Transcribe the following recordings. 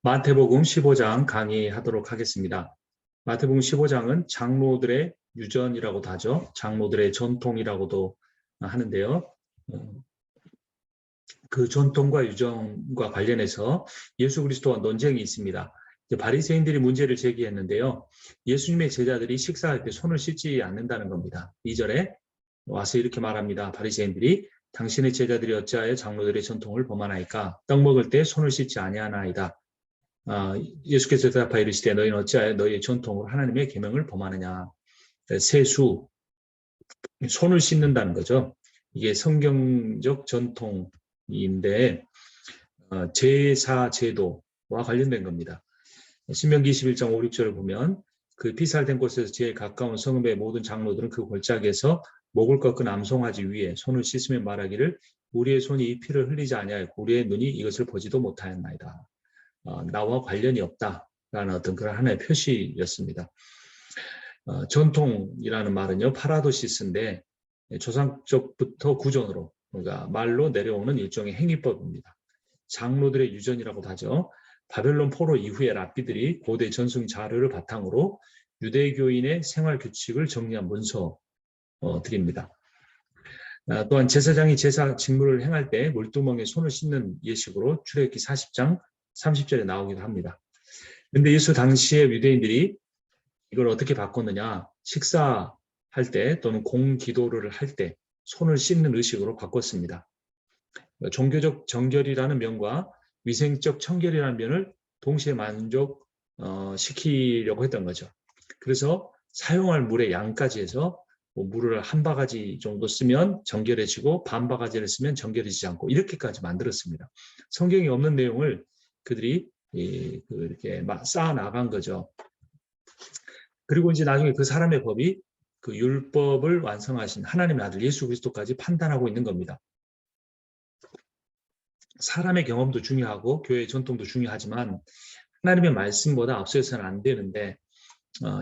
마태복음 15장 강의하도록 하겠습니다. 마태복음 15장은 장로들의 유전이라고도 하죠. 장로들의 전통이라고도 하는데요. 그 전통과 유전과 관련해서 예수 그리스도와 논쟁이 있습니다. 바리새인들이 문제를 제기했는데요. 예수님의 제자들이 식사할 때 손을 씻지 않는다는 겁니다. 2절에 와서 이렇게 말합니다. 바리새인들이 당신의 제자들이 어찌하여 장로들의 전통을 범하나이까? 떡 먹을 때 손을 씻지 아니하나이다. 예수께서 대답하여 이르시되 너희는 어찌하여 너희의 전통으로 하나님의 계명을 범하느냐. 세수, 손을 씻는다는 거죠. 이게 성경적 전통인데 제사 제도와 관련된 겁니다. 신명기 21장 5, 6절을 보면 그 피살된 곳에서 제일 가까운 성읍의 모든 장로들은 그 골짜기에서 목을 꺾은 암송아지 위에 손을 씻으며 말하기를 우리의 손이 이 피를 흘리지 아니하였고 우리의 눈이 이것을 보지도 못하였나이다. 나와 관련이 없다라는 어떤 그런 하나의 표시였습니다. 전통이라는 말은요, 파라도시스인데 조상적부터 구전으로, 그러니까 말로 내려오는 일종의 행위법입니다. 장로들의 유전이라고도 하죠. 바벨론 포로 이후에 랍비들이 고대 전승 자료를 바탕으로 유대교인의 생활 규칙을 정리한 문서들입니다. 또한 제사장이 제사 직무를 행할 때 물두멍에 손을 씻는 예식으로 출애굽기 40장 30절에 나오기도 합니다. 그런데 예수 당시에 유대인들이 이걸 어떻게 바꿨느냐? 식사할 때 또는 공기도를 할 때 손을 씻는 의식으로 바꿨습니다. 종교적 정결이라는 면과 위생적 청결이라는 면을 동시에 만족시키려고 했던 거죠. 그래서 사용할 물의 양까지 해서 물을 한 바가지 정도 쓰면 정결해지고 반 바가지를 쓰면 정결해지지 않고 이렇게까지 만들었습니다. 성경이 없는 내용을 그들이 이렇게 쌓아 나간 거죠. 그리고 이제 나중에 그 사람의 법이 그 율법을 완성하신 하나님의 아들 예수 그리스도까지 판단하고 있는 겁니다. 사람의 경험도 중요하고 교회의 전통도 중요하지만 하나님의 말씀보다 앞서서는 안 되는데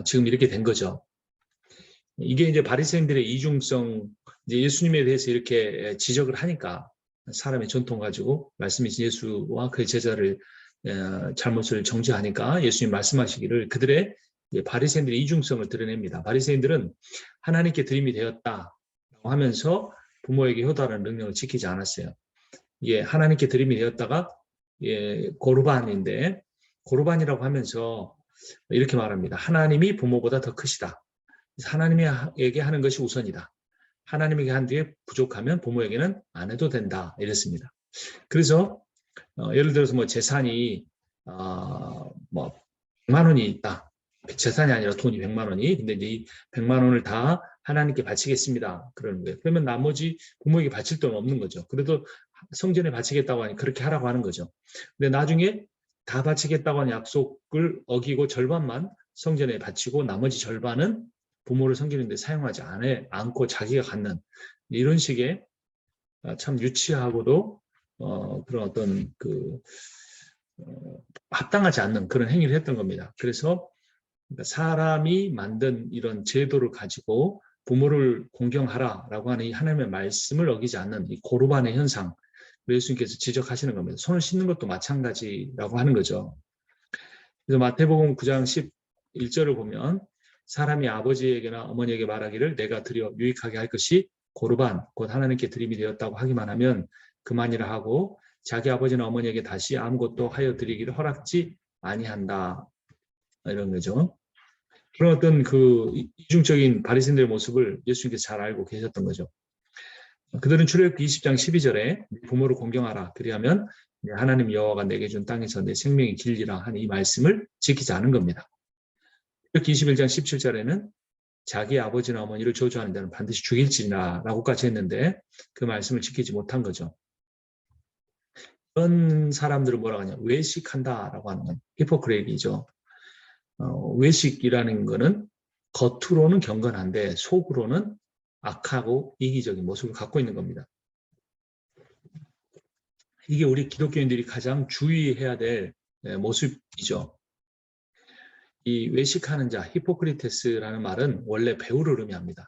지금 이렇게 된 거죠. 이게 이제 바리새인들의 이중성, 이제 예수님에 대해서 이렇게 지적을 하니까 사람의 전통 가지고 말씀이신 예수와 그의 제자를 잘못을 정죄하니까 예수님 말씀하시기를 그들의 바리새인들의 이중성을 드러냅니다. 바리새인들은 하나님께 드림이 되었다고 하면서 부모에게 효도하는 명령을 지키지 않았어요. 예, 하나님께 드림이 되었다가 고르반인데 고르반이라고 하면서 이렇게 말합니다. 하나님이 부모보다 더 크시다. 하나님에게 하는 것이 우선이다. 하나님에게 한 뒤에 부족하면 부모에게는 안 해도 된다. 이랬습니다. 그래서 예를 들어서 뭐 재산이 뭐 100만 원이 있다. 재산이 아니라 돈이 100만 원이. 근데 이 100만 원을 다 하나님께 바치겠습니다. 그러는 거예요. 그러면 나머지 부모에게 바칠 돈은 없는 거죠. 그래도 성전에 바치겠다고 하니 그렇게 하라고 하는 거죠. 근데 나중에 다 바치겠다고 하는 약속을 어기고 절반만 성전에 바치고 나머지 절반은 부모를 섬기는 데 사용하지 않고 자기가 갖는 이런 식의 참 유치하고도 그런 어떤 합당하지 않는 그런 행위를 했던 겁니다. 그래서 사람이 만든 이런 제도를 가지고 부모를 공경하라라고 하는 이 하나님의 말씀을 어기지 않는 이 고르반의 현상, 예수님께서 지적하시는 겁니다. 손을 씻는 것도 마찬가지라고 하는 거죠. 그래서 마태복음 9장 11절을 보면 사람이 아버지에게나 어머니에게 말하기를 내가 드려 유익하게 할 것이 고르반, 곧 하나님께 드림이 되었다고 하기만 하면 그만이라 하고 자기 아버지나 어머니에게 다시 아무것도 하여 드리기를 허락지 아니한다. 이런 거죠. 그런 어떤 그 이중적인 바리새인들의 모습을 예수님께서 잘 알고 계셨던 거죠. 그들은 출애굽기 20장 12절에 부모를 공경하라. 그리하면 하나님 여호와가 내게 준 땅에서 내 생명이 길리라 하는 이 말씀을 지키지 않은 겁니다. 출애굽기 21장 17절에는 자기 아버지나 어머니를 저주하는 자는 반드시 죽일지니라 라고까지 했는데 그 말씀을 지키지 못한 거죠. 그런 사람들을 뭐라고 하냐, 외식한다라고 하는 건 히포크레이트이죠. 외식이라는 거는 겉으로는 경건한데 속으로는 악하고 이기적인 모습을 갖고 있는 겁니다. 이게 우리 기독교인들이 가장 주의해야 될 모습이죠. 이 외식하는 자, 히포크리테스라는 말은 원래 배우를 의미합니다.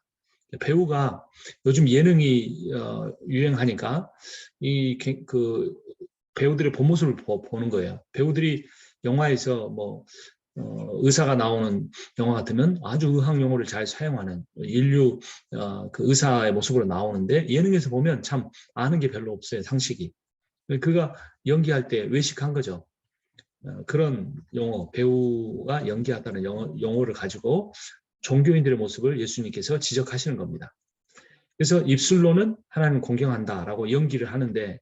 배우가 요즘 예능이 유행하니까 그 배우들의 본 모습을 보는 거예요. 배우들이 영화에서 뭐 의사가 나오는 영화 같으면 아주 의학 용어를 잘 사용하는 인류 그 의사의 모습으로 나오는데 예능에서 보면 참 아는 게 별로 없어요. 상식이. 그가 연기할 때 외식한 거죠. 그런 용어, 배우가 연기하다는 용어를 가지고 종교인들의 모습을 예수님께서 지적하시는 겁니다. 그래서 입술로는 하나님을 공경한다라고 연기를 하는데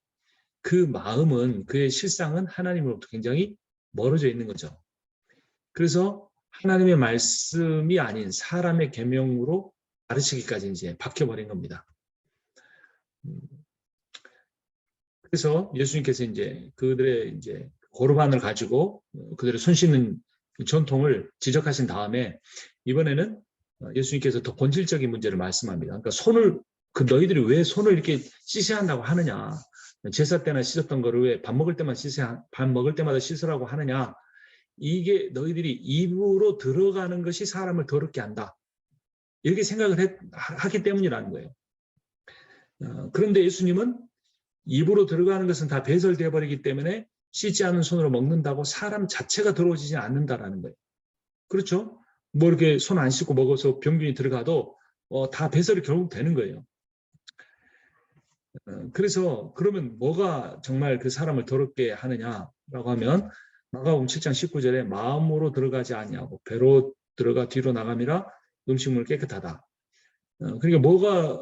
그 마음은, 그의 실상은 하나님으로부터 굉장히 멀어져 있는 거죠. 그래서 하나님의 말씀이 아닌 사람의 계명으로 가르치기까지 이제 박혀버린 겁니다. 그래서 예수님께서 이제 그들의 이제 고르반을 가지고 그들의 손 씻는 전통을 지적하신 다음에 이번에는 예수님께서 더 본질적인 문제를 말씀합니다. 그러니까 너희들이 왜 손을 이렇게 씻어야 한다고 하느냐? 제사 때나 씻었던 거를 왜 밥 먹을 때마다 씻으라고 하느냐? 이게 너희들이 입으로 들어가는 것이 사람을 더럽게 한다. 이렇게 생각을 하기 때문이라는 거예요. 그런데 예수님은 입으로 들어가는 것은 다 배설되어 버리기 때문에 씻지 않은 손으로 먹는다고 사람 자체가 더러워지지 않는다라는 거예요. 그렇죠? 뭐 이렇게 손 안 씻고 먹어서 병균이 들어가도 다 배설이 결국 되는 거예요. 그래서 그러면 뭐가 정말 그 사람을 더럽게 하느냐라고 하면 마가복음 7장 19절에 마음으로 들어가지 아니하고 배로 들어가 뒤로 나감이라 음식물 깨끗하다. 그러니까 뭐가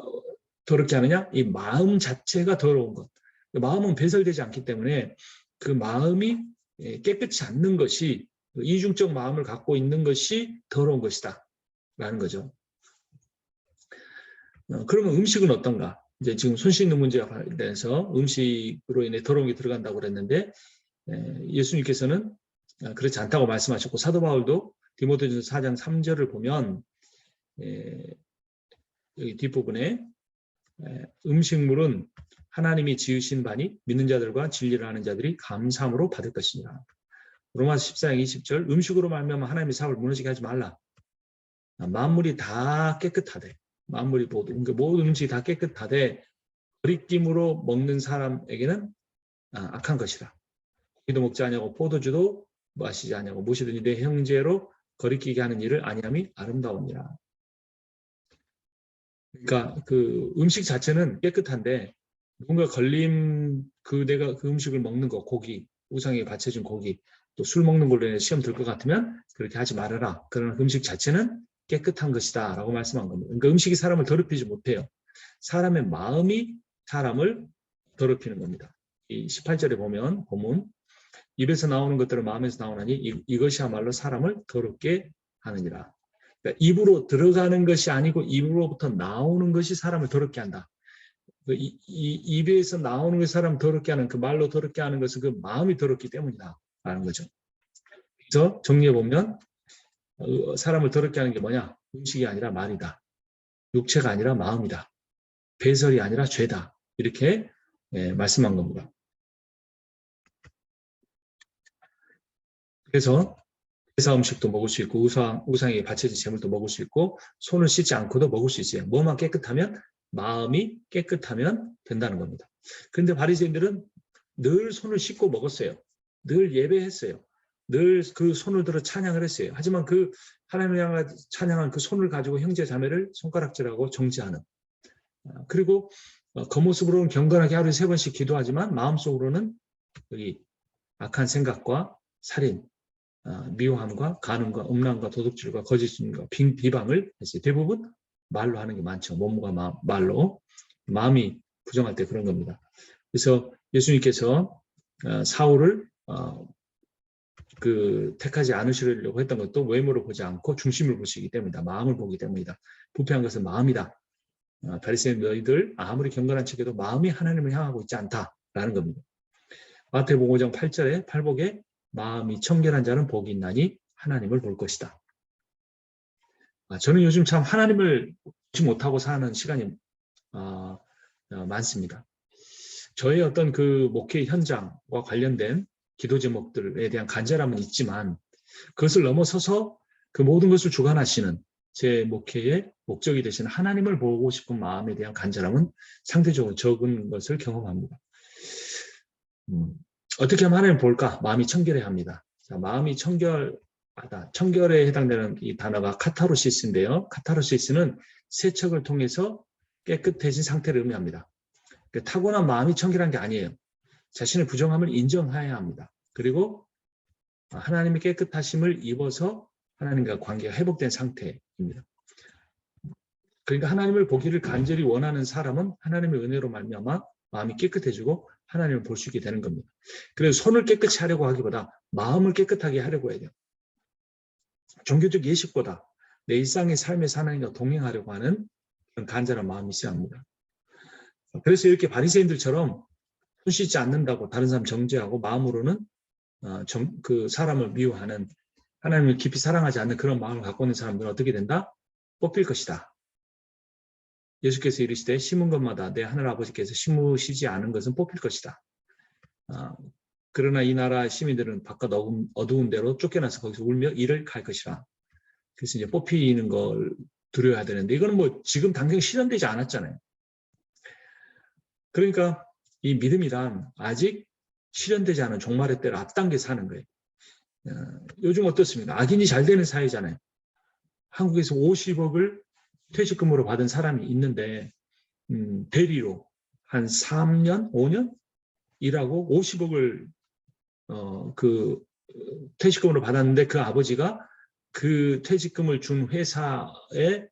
더럽게 하느냐? 이 마음 자체가 더러운 것. 마음은 배설되지 않기 때문에 그 마음이 깨끗이 않는 것이, 이중적 마음을 갖고 있는 것이 더러운 것이다 라는 거죠. 그러면 음식은 어떤가? 이제 지금 손 씻는 문제와 관련해서 음식으로 인해 더러운 게 들어간다고 그랬는데 예수님께서는 그렇지 않다고 말씀하셨고, 사도 바울도 디모데전서 4장 3절을 보면 여기 뒷부분에 음식물은 하나님이 지으신 바니 믿는 자들과 진리를 하는 자들이 감사함으로 받을 것이니라. 로마서 14장 20절 음식으로 말미암아 하나님의 사업을 무너지게 하지 말라. 만물이 다 깨끗하되, 만물이 모든 음식이 다 깨끗하되 거리낌으로 먹는 사람에게는 악한 것이라. 고기도 먹지 아니하고 포도주도 마시지 아니하고 무엇이든지 내 형제로 거리끼게 하는 일을 아니함이 아름다우니라. 그러니까 그 음식 자체는 깨끗한데 누군가 내가 그 음식을 먹는 거, 고기, 우상에게 바쳐진 고기, 또 술 먹는 걸로 인해 시험 들 것 같으면 그렇게 하지 말아라. 그러나 음식 자체는 깨끗한 것이다 라고 말씀한 겁니다. 그러니까 음식이 사람을 더럽히지 못해요. 사람의 마음이 사람을 더럽히는 겁니다. 이 18절에 보면 본문, 입에서 나오는 것들은 마음에서 나오나니 이것이야말로 사람을 더럽게 하느니라. 그러니까 입으로 들어가는 것이 아니고 입으로부터 나오는 것이 사람을 더럽게 한다. 입에서 나오는 게 사람 더럽게 하는, 그 말로 더럽게 하는 것은 그 마음이 더럽기 때문이다 라는 거죠. 그래서 정리해 보면 사람을 더럽게 하는 게 뭐냐? 음식이 아니라 말이다. 육체가 아니라 마음이다. 배설이 아니라 죄다. 이렇게 말씀한 겁니다. 그래서 제사 음식도 먹을 수 있고 우상에게 바쳐진 제물도 먹을 수 있고 손을 씻지 않고도 먹을 수 있어요. 뭐만 깨끗하면, 마음이 깨끗하면 된다는 겁니다. 그런데 바리새인들은 늘 손을 씻고 먹었어요. 늘 예배했어요. 늘 그 손을 들어 찬양을 했어요. 하지만 그 하나님을 향해 찬양한 그 손을 가지고 형제 자매를 손가락질하고 정죄하는, 그리고 겉모습으로는 경건하게 하루에 3번씩 기도하지만 마음속으로는 여기 악한 생각과 살인, 미워함과 간음과 음란과 도둑질과 거짓과 비방을 했어요. 대부분 말로 하는 게 많죠. 몸과 말로. 마음이 부정할 때 그런 겁니다. 그래서 예수님께서 사울을 택하지 않으시려고 했던 것도 외모를 보지 않고 중심을 보시기 때문이다. 마음을 보기 때문이다. 부패한 것은 마음이다. 바리새인 너희들 아무리 경건한 척해도 마음이 하나님을 향하고 있지 않다라는 겁니다. 마태복음 5장 8절에 팔복에 마음이 청결한 자는 복이 있나니 하나님을 볼 것이다. 저는 요즘 참 하나님을 보지 못하고 사는 시간이 많습니다. 저의 어떤 그 목회 현장과 관련된 기도 제목들에 대한 간절함은 있지만 그것을 넘어서서 그 모든 것을 주관하시는 제 목회의 목적이 되시는 하나님을 보고 싶은 마음에 대한 간절함은 상대적으로 적은 것을 경험합니다. 어떻게 하면 하나님을 볼까? 마음이 청결해야 합니다. 자, 마음이 청결하다. 청결에 해당되는 이 단어가 카타르시스인데요. 카타르시스는 세척을 통해서 깨끗해진 상태를 의미합니다. 그러니까 타고난 마음이 청결한 게 아니에요. 자신의 부정함을 인정해야 합니다. 그리고 하나님의 깨끗하심을 입어서 하나님과 관계가 회복된 상태입니다. 그러니까 하나님을 보기를 간절히 원하는 사람은 하나님의 은혜로 말미암아 마음이 깨끗해지고 하나님을 볼 수 있게 되는 겁니다. 그래서 손을 깨끗이 하려고 하기보다 마음을 깨끗하게 하려고 해야 돼요. 종교적 예식보다 내 일상의 삶에서 하나님과 동행하려고 하는 그런 간절한 마음이 있어야 합니다. 그래서 이렇게 바리새인들처럼 손 씻지 않는다고 다른 사람 정죄하고 마음으로는 그 사람을 미워하는, 하나님을 깊이 사랑하지 않는 그런 마음을 갖고 있는 사람들은 어떻게 된다? 뽑힐 것이다. 예수께서 이르시되 심은 것마다 내 하늘아버지께서 심으시지 않은 것은 뽑힐 것이다. 그러나 이 나라 시민들은 바깥 어두운 데로 쫓겨나서 거기서 울며 이를 갈 것이라. 그래서 이제 뽑히는 걸 두려워야 되는데 이거는 뭐 지금 당장 실현되지 않았잖아요. 그러니까 이 믿음이란 아직 실현되지 않은 종말의 때를 앞당겨 사는 거예요. 요즘 어떻습니까? 악인이 잘 되는 사회잖아요. 한국에서 50억을 퇴직금으로 받은 사람이 있는데 대리로 한 3년, 5년 일하고 50억을 그 퇴직금으로 받았는데 그 아버지가 그 퇴직금을 준 회사의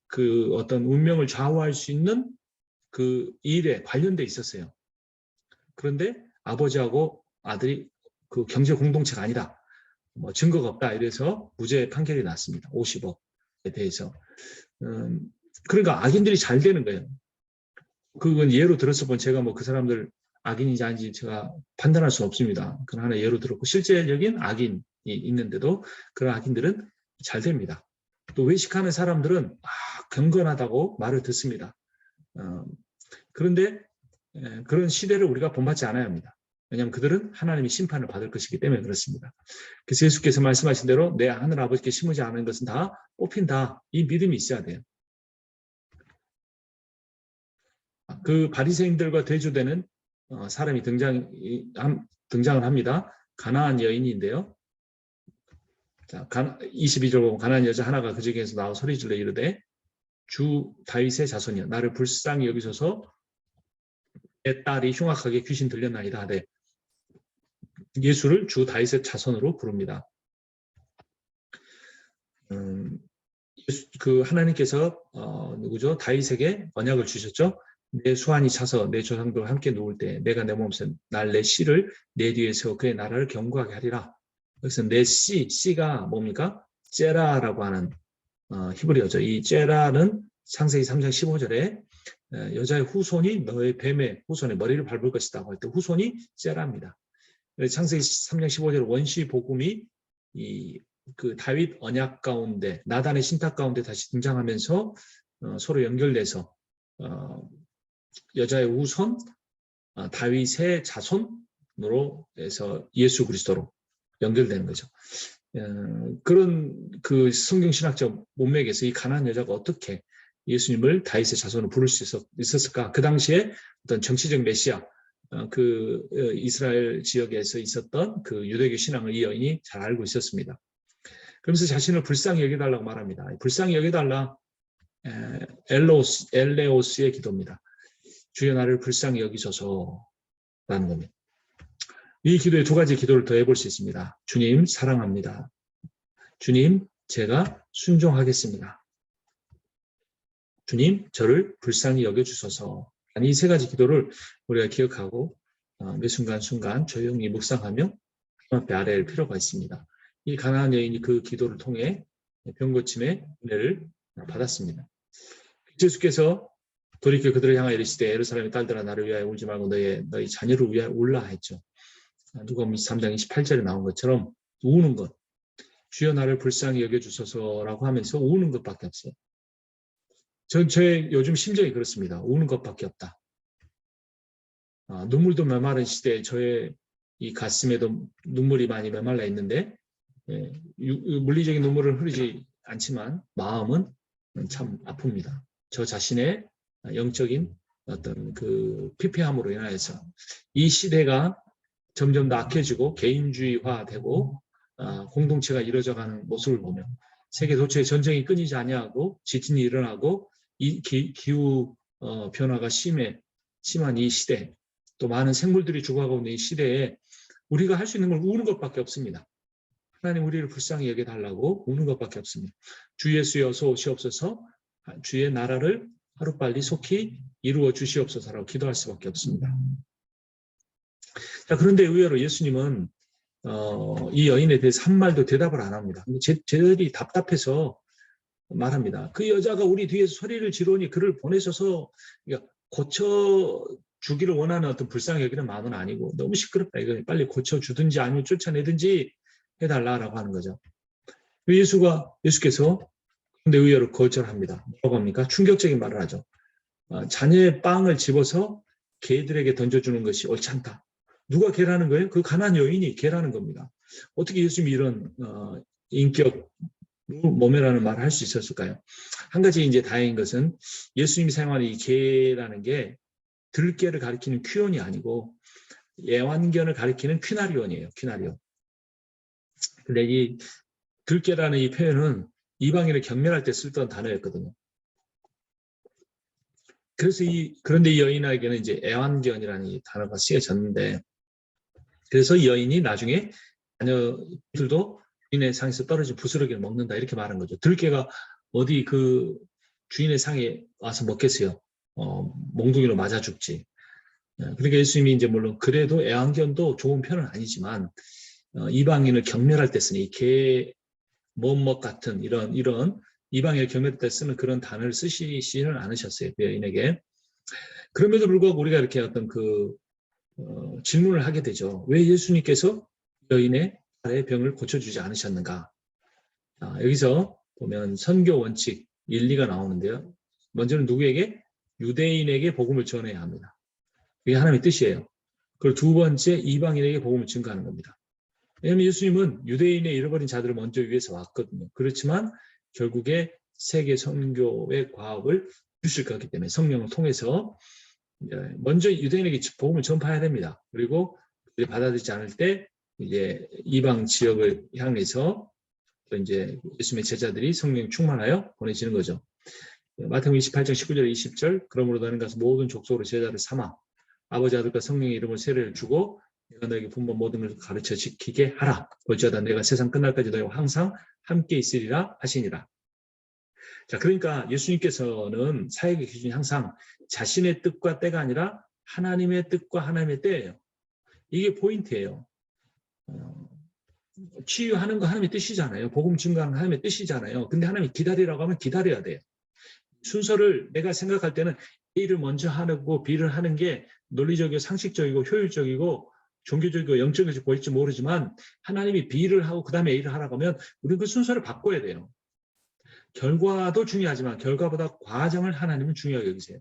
그 어떤 운명을 좌우할 수 있는 그 일에 관련돼 있었어요. 그런데 아버지하고 아들이 그 경제 공동체가 아니다. 뭐 증거가 없다. 이래서 무죄 판결이 났습니다. 50억에 대해서. 그러니까 악인들이 잘 되는 거예요. 그건 예로 들었을 뿐 제가 뭐 그 사람들 악인인지 아닌지 제가 판단할 수 없습니다. 그건 하나 예로 들었고 실제적인 악인이 있는데도 그런 악인들은 잘 됩니다. 또 외식하는 사람들은 경건하다고 말을 듣습니다. 그런데 그런 시대를 우리가 본받지 않아야 합니다. 왜냐하면 그들은 하나님의 심판을 받을 것이기 때문에 그렇습니다. 그래서 예수께서 말씀하신 대로 내 하늘 아버지께 심으지 않은 것은 다 뽑힌다. 이 믿음이 있어야 돼요. 그 바리새인들과 대조되는 사람이 등장을 합니다. 가나안 여인인데요. 자, 22절 보면 가나안 여자 하나가 그 중에서 나와 소리질러 이르되 주 다윗의 자손이여 나를 불쌍히 여기소서 내 딸이 흉악하게 귀신 들렸나이다 하되 예수를 주 다윗의 자손으로 부릅니다. 그 하나님께서 누구죠? 다윗에게 언약을 주셨죠. 내 수완이 차서 내 조상들과 함께 누울 때 내가 내 몸에서 내 씨를 내 뒤에 세워 그의 나라를 견고하게 하리라. 그래서 내 씨가 뭡니까? 제라라고 하는 히브리어죠. 이 제라는 창세기 3장 15절에 여자의 후손이 너의 뱀의 후손의 머리를 밟을 것이다 할 때 후손이 제라입니다. 창세기 3장 15절 원시 복음이 그 다윗 언약 가운데 나단의 신탁 가운데 다시 등장하면서 서로 연결돼서 여자의 후손 다윗의 자손으로 해서 예수 그리스도로 연결되는 거죠. 그런 그 성경 신학적 문맥에서 이 가나안 여자가 어떻게 예수님을 다윗의 자손으로 부를 수 있었을까? 그 당시에 어떤 정치적 메시아 그 이스라엘 지역에서 있었던 그 유대교 신앙을 이 여인이 잘 알고 있었습니다. 그러면서 자신을 불쌍히 여겨달라고 말합니다. 불쌍히 여겨달라 엘레오스의 기도입니다. 주여 나를 불쌍히 여기소서라는 겁니다. 이 기도에 두 가지 기도를 더 해볼 수 있습니다. 주님 사랑합니다. 주님 제가 순종하겠습니다. 주님 저를 불쌍히 여겨주소서. 이 세 가지 기도를 우리가 기억하고 매 순간순간 조용히 묵상하며 하나님 앞에 아뢰일 필요가 있습니다. 이 가나안 여인이 그 기도를 통해 병고침의 은혜를 받았습니다. 예수께서 돌이켜 그들을 향하여 이르시되 예루살렘의 딸들아 나를 위하여 울지 말고 너희 자녀를 위하여 울라 했죠. 누가복음 3장 28절에 나온 것처럼 우는 것. 주여 나를 불쌍히 여겨주소서라고 하면서 우는 것밖에 없어요. 저의 요즘 심정이 그렇습니다. 우는 것밖에 없다. 눈물도 메마른 시대에 저의 이 가슴에도 눈물이 많이 메말라 있는데 물리적인 눈물은 흐르지 않지만 마음은 참 아픕니다. 저 자신의 영적인 어떤 그 피폐함으로 인하여서 이 시대가 점점 더 악해지고 개인주의화되고 공동체가 이루어져가는 모습을 보며 세계 도처에 전쟁이 끊이지 아니하고 지진이 일어나고 이 기후 변화가 심한 이 시대, 또 많은 생물들이 죽어가고 있는 이 시대에 우리가 할 수 있는 건 우는 것밖에 없습니다. 하나님 우리를 불쌍히 여겨달라고 우는 것밖에 없습니다. 주 예수여 어서 오시옵소서, 주의 나라를 하루빨리 속히 이루어 주시옵소서라고 기도할 수밖에 없습니다. 자, 그런데 의외로 예수님은 이 여인에 대해서 한 말도 대답을 안 합니다. 쟤들이 답답해서 말합니다. 그 여자가 우리 뒤에서 소리를 지르니 그를 보내셔서 고쳐주기를 원하는 어떤 불쌍히 여기는 마음은 아니고 너무 시끄럽다. 이거 빨리 고쳐주든지 아니면 쫓아내든지 해달라고 하는 거죠. 예수께서 근데 의외로 거절합니다. 뭐라고 합니까? 충격적인 말을 하죠. 자녀의 빵을 집어서 개들에게 던져주는 것이 옳지 않다. 누가 개라는 거예요? 그 가난한 여인이 개라는 겁니다. 어떻게 예수님이 이런 인격 모멸하는 말을 할 수 있었을까요? 한 가지 이제 다행인 것은 예수님이 사용하는 이 개라는 게 들개를 가리키는 퀴온이 아니고 애완견을 가리키는 퀴나리온이에요. 퀴나리온. 근데 이 들개라는 이 표현은 이방인을 경멸할 때 쓰던 단어였거든요. 그래서 그런데 이 여인에게는 이제 애완견이라는 이 단어가 쓰여졌는데, 그래서 이 여인이 나중에 자녀들도 주인의 상에서 떨어진 부스러기를 먹는다 이렇게 말한 거죠. 들개가 어디 그 주인의 상에 와서 먹겠어요. 몽둥이로 맞아 죽지. 그러니까 예수님이 이제 물론 그래도 애완견도 좋은 편은 아니지만 이방인을 경멸할 때 쓰니 개 뭐뭐 같은 이런 이방인을 경멸할 때 쓰는 그런 단어를 쓰시지는 않으셨어요. 그 여인에게. 그럼에도 불구하고 우리가 이렇게 어떤 질문을 하게 되죠. 왜 예수님께서 여인의 발의 병을 고쳐주지 않으셨는가? 여기서 보면 선교 원칙 1, 2가 나오는데요. 먼저는 누구에게? 유대인에게 복음을 전해야 합니다. 그게 하나님의 뜻이에요. 그리고 두 번째, 이방인에게 복음을 증거하는 겁니다. 왜냐하면 예수님은 유대인의 잃어버린 자들을 먼저 위해서 왔거든요. 그렇지만 결국에 세계 선교의 과업을 주실 거기 때문에 성령을 통해서 먼저 유대인에게 복음을 전파해야 됩니다. 그리고 그들이 받아들이지 않을 때 이제 이방 지역을 향해서 또 이제 예수님의 제자들이 성령 충만하여 보내지는 거죠. 마태복음 28장 19절 20절 그러므로 너는 가서 모든 족속으로 제자를 삼아 아버지 아들과 성령의 이름을 세례를 주고 내가 너에게 분본 모든 것을 가르쳐 지키게 하라. 볼지어다 내가 세상 끝날까지 너희와 항상 함께 있으리라 하시니라. 자, 그러니까 예수님께서는 사역의 기준이 항상 자신의 뜻과 때가 아니라 하나님의 뜻과 하나님의 때예요. 이게 포인트예요. 치유하는 거 하나님의 뜻이잖아요. 복음 증거하는 거 하나님의 뜻이잖아요. 근데 하나님이 기다리라고 하면 기다려야 돼요. 순서를 내가 생각할 때는 A를 먼저 하고 B를 하는 게 논리적이고 상식적이고 효율적이고 종교적이고 영적이고 보일지 모르지만 하나님이 B를 하고 그 다음에 A를 하라고 하면 우리는 그 순서를 바꿔야 돼요. 결과도 중요하지만 결과보다 과정을 하나님은 중요하게 여기세요.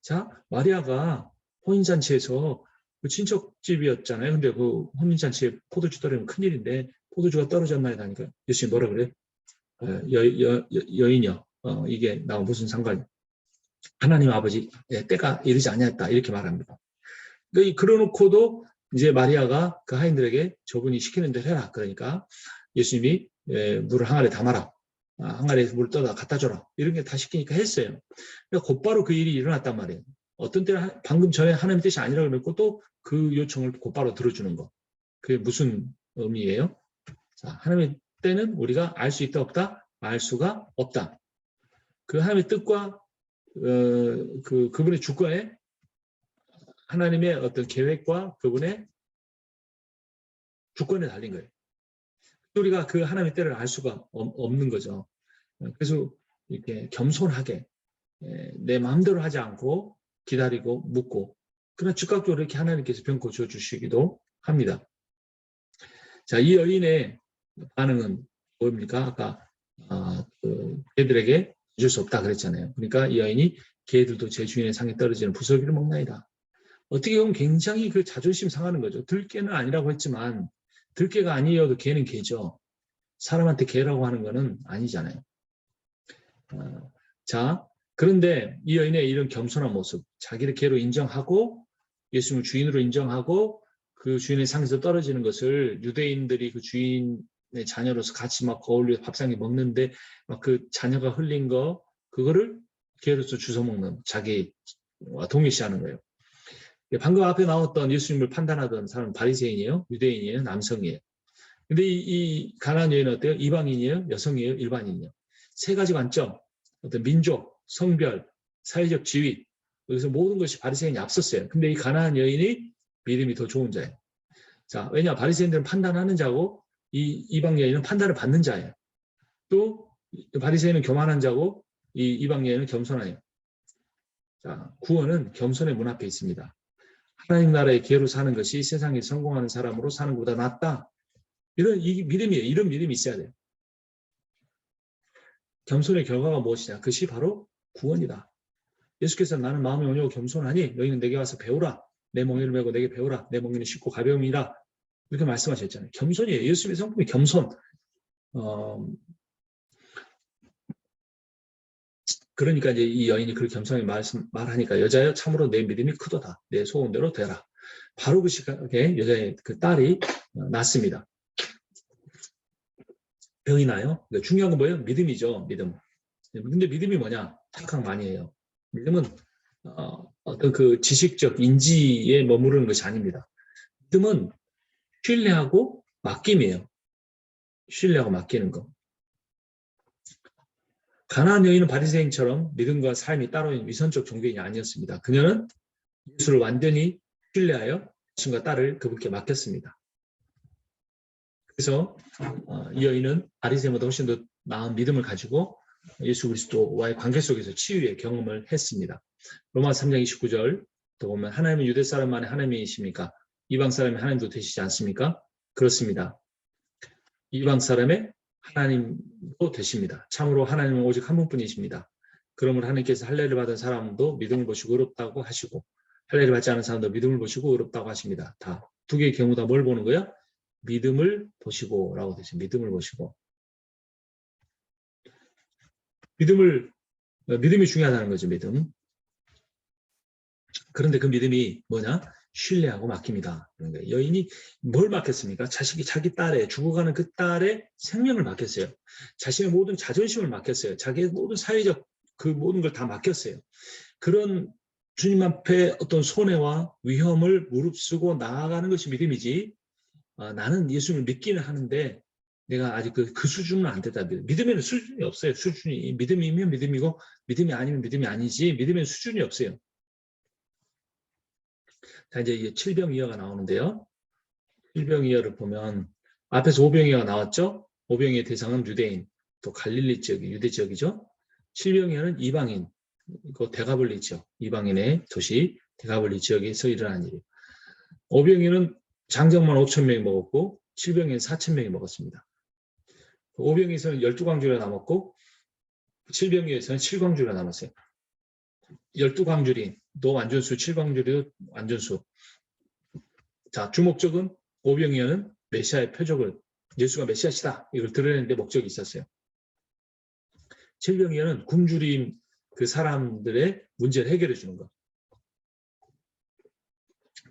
자, 마리아가 혼인잔치에서 그 친척집이었잖아요. 근데 그 혼인잔치에 포도주 떨어지면 큰일인데 포도주가 떨어졌나요? 하니까 예수님 뭐라 그래요? 여인이여, 이게 나와 무슨 상관이야? 하나님 아버지 때가 이르지 아니했다 이렇게 말합니다. 그러놓고도 이제 마리아가 그 하인들에게 저분이 시키는 대로 해라. 그러니까 예수님이 물을 항아리에 담아라. 항아리에서 물 떠다 갖다 줘라. 이런 게 다 시키니까 했어요. 그러니까 곧바로 그 일이 일어났단 말이에요. 어떤 때는 방금 전에 하나님의 뜻이 아니라고 그랬고 또 그 요청을 곧바로 들어주는 거. 그게 무슨 의미예요? 자, 하나님의 때는 우리가 알 수 있다 없다? 알 수가 없다. 그 하나님의 뜻과 그분의 주권에 하나님의 어떤 계획과 그분의 주권에 달린 거예요. 우리가 그 하나님의 때를 알 수가 없는 거죠. 그래서 이렇게 겸손하게 내 마음대로 하지 않고 기다리고 묻고 그러나 즉각적으로 이렇게 하나님께서 병 고쳐 주시기도 합니다. 자, 이 여인의 반응은 뭡니까? 아까 개들에게 줄 수 없다 그랬잖아요. 그러니까 이 여인이 개들도 제 주인의 상에 떨어지는 부스러기를 먹나이다. 어떻게 보면 굉장히 그 자존심 상하는 거죠. 들개는 아니라고 했지만 들개가 아니어도 개는 개죠. 사람한테 개라고 하는 거는 아니잖아요. 자, 그런데 이 여인의 이런 겸손한 모습, 자기를 개로 인정하고 예수님을 주인으로 인정하고 그 주인의 상에서 떨어지는 것을 유대인들이 그 주인의 자녀로서 같이 막 거울로 밥상에 먹는데 막 그 자녀가 흘린 거 그거를 게으르서 주워 먹는 자기 동일시하는 거예요. 방금 앞에 나왔던 예수님을 판단하던 사람은 바리새인이에요, 유대인이에요, 남성이에요. 근데 이 가나안 여인은 어때요? 이방인이에요, 여성이에요, 일반인이에요. 세 가지 관점, 어떤 민족, 성별, 사회적 지위, 여기서 모든 것이 바리새인이 앞섰어요. 근데 이 가나안 여인이 믿음이 더 좋은 자예요. 자, 왜냐? 바리새인들은 판단하는 자고 이 이방 여인은 판단을 받는 자예요. 또 바리새인은 교만한 자고 이 이방 여인은 겸손하예요. 자, 구원은 겸손의 문 앞에 있습니다. 하나님 나라의 기회로 사는 것이 세상에 성공하는 사람으로 사는 것보다 낫다. 이런 이 믿음이에요. 이런 믿음이 있어야 돼요. 겸손의 결과가 무엇이냐? 그것이 바로 구원이다. 예수께서 나는 마음이 온유하고 겸손하니 너희는 내게 와서 배우라. 내 멍에를 메고 내게 배우라. 내 멍에는 쉽고 가벼움이라. 이렇게 말씀하셨잖아요. 겸손이에요. 예수님의 성품이 겸손. 그러니까 이제 이 여인이 그렇게 겸손하게 말하니까 여자여 참으로 내 믿음이 크도다. 내 소원대로 되라. 바로 그 시각에 여자의 그 딸이 낳습니다. 병이 나요. 그러니까 중요한 건 뭐예요? 믿음이죠. 믿음. 근데 믿음이 뭐냐? 착각 많이 해요. 믿음은 어떤 그 지식적 인지에 머무르는 것이 아닙니다. 믿음은 신뢰하고 맡김이에요. 신뢰하고 맡기는 거. 가나안 여인은 바리새인처럼 믿음과 삶이 따로 있는 위선적 종교인이 아니었습니다. 그녀는 예수를 완전히 신뢰하여 자신과 딸을 그분께 맡겼습니다. 그래서 이 여인은 바리새인보다 훨씬 더 나은 믿음을 가지고 예수 그리스도와의 관계 속에서 치유의 경험을 했습니다. 로마서 3장 29절 또 보면 하나님은 유대 사람만의 하나님이십니까? 이방 사람의 하나님도 되시지 않습니까? 그렇습니다. 이방 사람의 하나님도 되십니다. 참으로 하나님은 오직 한 분뿐이십니다. 그러므로 하나님께서 할례를 받은 사람도 믿음을 보시고 의롭다고 하시고 할례를 받지 않은 사람도 믿음을 보시고 의롭다고 하십니다. 다 두 개의 경우 다 뭘 보는 거야? 믿음을 보시고 라고 되죠. 믿음을 보시고. 믿음이 중요하다는 거죠. 믿음. 그런데 그 믿음이 뭐냐? 신뢰하고 맡깁니다. 그러니까 여인이 뭘 맡겼습니까? 자기 딸의 죽어가는 그 딸의 생명을 맡겼어요. 자신의 모든 자존심을 맡겼어요. 자기의 모든 사회적 그 모든 걸 다 맡겼어요. 그런 주님 앞에 어떤 손해와 위험을 무릅쓰고 나아가는 것이 믿음이지. 나는 예수님을 믿기는 하는데 내가 아직 그 수준은 안 됐다. 믿음에는 수준이 없어요. 수준이 믿음이면 믿음이고 믿음이 아니면 믿음이 아니지. 믿음에는 수준이 없어요. 자, 이제 칠병이어가 나오는데요. 칠병이어를 보면 앞에서 오병이어가 나왔죠. 오병이어의 대상은 유대인, 또 갈릴리 지역이 유대 지역이죠. 칠병이어는 이방인, 그 데가볼리 지역, 이방인의 도시 데가볼리 지역에서 일어난 일이에요. 오병이어는 장정만 5,000명이 먹었고 칠병이어는 4,000명이 먹었습니다. 오병이어에서는 12광주리가 남았고 칠병이어에서는 7광주리가 남았어요. 12광주리, 또 완전수, 7광주리도 완전수. 자, 주목적은 오병이어는 메시아의 표적을, 예수가 메시아시다, 이걸 드러내는데 목적이 있었어요. 칠병이어는 굶주린 그 사람들의 문제를 해결해 주는 것.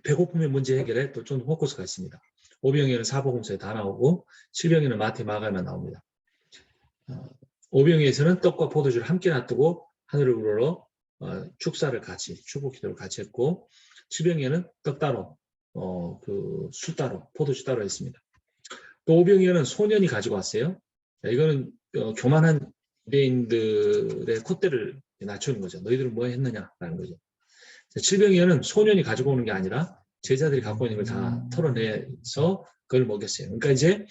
배고픔의 문제 해결에 또 좀 포커스가 있습니다. 오병이어는 사복음서에 다 나오고 칠병이어는 마태, 마가에만 나옵니다. 오병이어에서는 떡과 포도주를 함께 놔두고 하늘을 우러러 축사를 같이, 축복 기도를 같이 했고, 칠병이어는 떡 따로, 술 따로, 포도주 따로 했습니다. 또 오병이어는 소년이 가지고 왔어요. 이거는 교만한 유대인들의 콧대를 낮추는 거죠. 너희들은 뭐 했느냐라는 거죠. 칠병이어는 소년이 가지고 오는 게 아니라 제자들이 갖고 있는 걸 다 털어내서 그걸 먹였어요. 그러니까 이제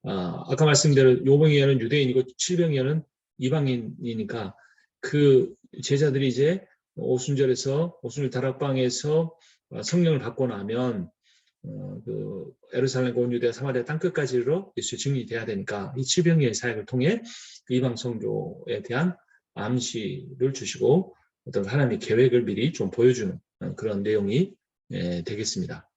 아까 말씀대로 오병이어는 유대인이고 칠병이어는 이방인이니까 그 제자들이 이제 오순절 다락방에서 성령을 받고 나면 그 예루살렘 온 유대와 사마리아 땅끝까지로 예수의 증인이 돼야 되니까 이 칠병이어의 사역을 통해 이방 성교에 대한 암시를 주시고 어떤 하나님의 계획을 미리 좀 보여주는 그런 내용이 되겠습니다.